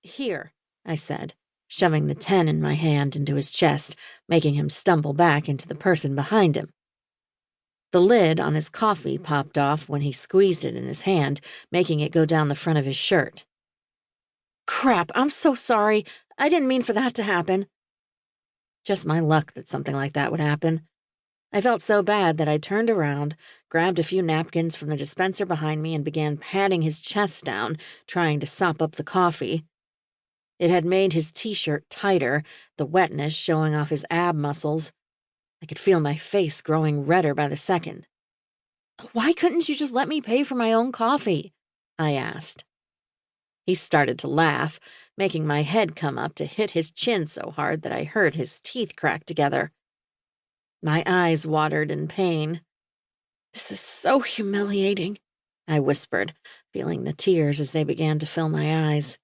Here, I said, shoving the 10 in my hand into his chest, making him stumble back into the person behind him. The lid on his coffee popped off when he squeezed it in his hand, making it go down the front of his shirt. Crap, I'm so sorry. I didn't mean for that to happen. Just my luck that something like that would happen. I felt so bad that I turned around, grabbed a few napkins from the dispenser behind me, and began patting his chest down, trying to sop up the coffee. It had made his t-shirt tighter, the wetness showing off his ab muscles. I could feel my face growing redder by the second. Why couldn't you just let me pay for my own coffee? I asked. He started to laugh, making my head come up to hit his chin so hard that I heard his teeth crack together. My eyes watered in pain. This is so humiliating, I whispered, feeling the tears as they began to fill my eyes.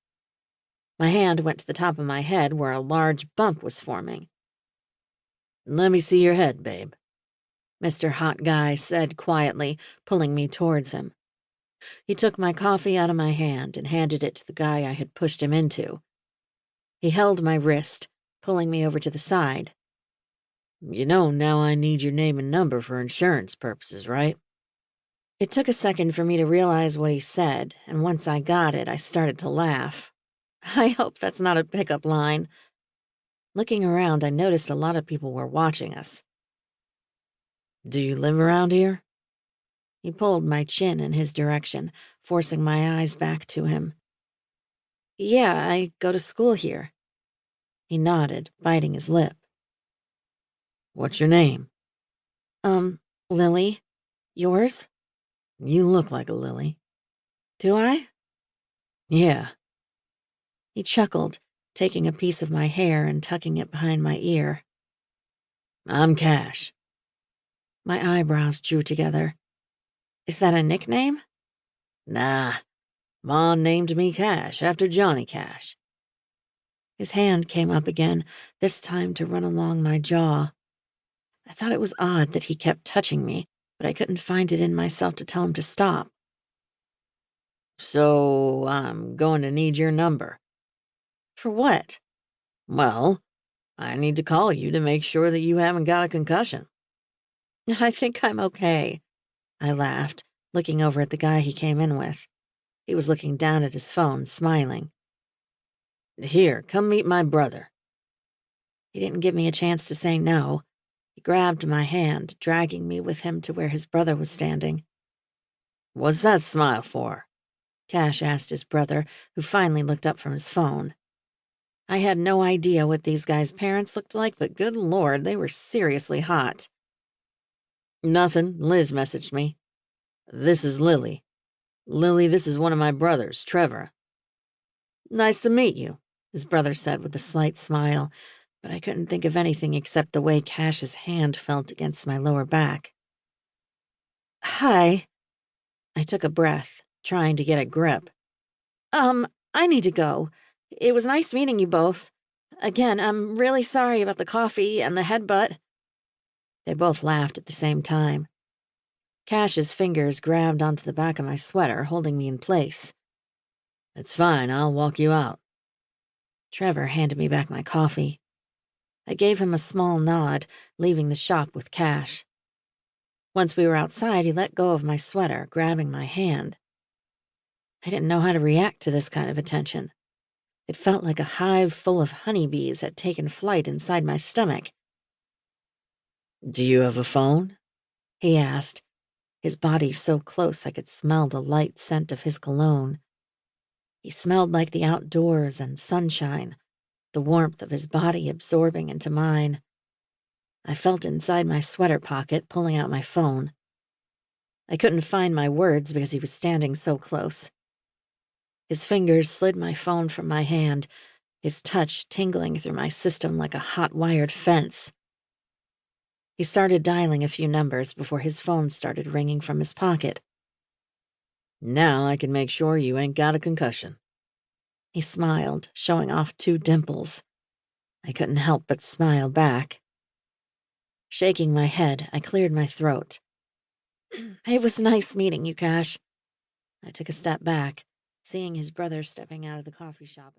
My hand went to the top of my head where a large bump was forming. Let me see your head, babe, Mr. Hot Guy said quietly, pulling me towards him. He took my coffee out of my hand and handed it to the guy I had pushed him into. He held my wrist, pulling me over to the side. You know, now I need your name and number for insurance purposes, right? It took a second for me to realize what he said, and once I got it, I started to laugh. I hope that's not a pickup line. Looking around, I noticed a lot of people were watching us. Do you live around here? He pulled my chin in his direction, forcing my eyes back to him. Yeah, I go to school here. He nodded, biting his lip. What's your name? Lily. Yours? You look like a Lily. Do I? Yeah. He chuckled, taking a piece of my hair and tucking it behind my ear. I'm Cash. My eyebrows drew together. Is that a nickname? Nah. Ma named me Cash after Johnny Cash. His hand came up again, this time to run along my jaw. I thought it was odd that he kept touching me, but I couldn't find it in myself to tell him to stop. So, I'm going to need your number. For what? Well, I need to call you to make sure that you haven't got a concussion. I think I'm okay, I laughed, looking over at the guy he came in with. He was looking down at his phone, smiling. Here, come meet my brother. He didn't give me a chance to say no. He grabbed my hand, dragging me with him to where his brother was standing. What's that smile for? Cash asked his brother, who finally looked up from his phone. I had no idea what these guys' parents looked like, but good Lord, they were seriously hot. Nothing, Liz messaged me. This is Lily. Lily, this is one of my brothers, Trevor. Nice to meet you, his brother said with a slight smile, but I couldn't think of anything except the way Cash's hand felt against my lower back. Hi. I took a breath, trying to get a grip. I need to go. It was nice meeting you both. Again, I'm really sorry about the coffee and the headbutt. They both laughed at the same time. Cash's fingers grabbed onto the back of my sweater, holding me in place. It's fine, I'll walk you out. Trevor handed me back my coffee. I gave him a small nod, leaving the shop with Cash. Once we were outside, he let go of my sweater, grabbing my hand. I didn't know how to react to this kind of attention. It felt like a hive full of honeybees had taken flight inside my stomach. Do you have a phone? He asked, his body so close I could smell the light scent of his cologne. He smelled like the outdoors and sunshine, the warmth of his body absorbing into mine. I felt inside my sweater pocket, pulling out my phone. I couldn't find my words because he was standing so close. His fingers slid my phone from my hand, his touch tingling through my system like a hot-wired fence. He started dialing a few numbers before his phone started ringing from his pocket. Now I can make sure you ain't got a concussion. He smiled, showing off 2 dimples. I couldn't help but smile back. Shaking my head, I cleared my throat. It was nice meeting you, Cash. I took a step back, seeing his brother stepping out of the coffee shop.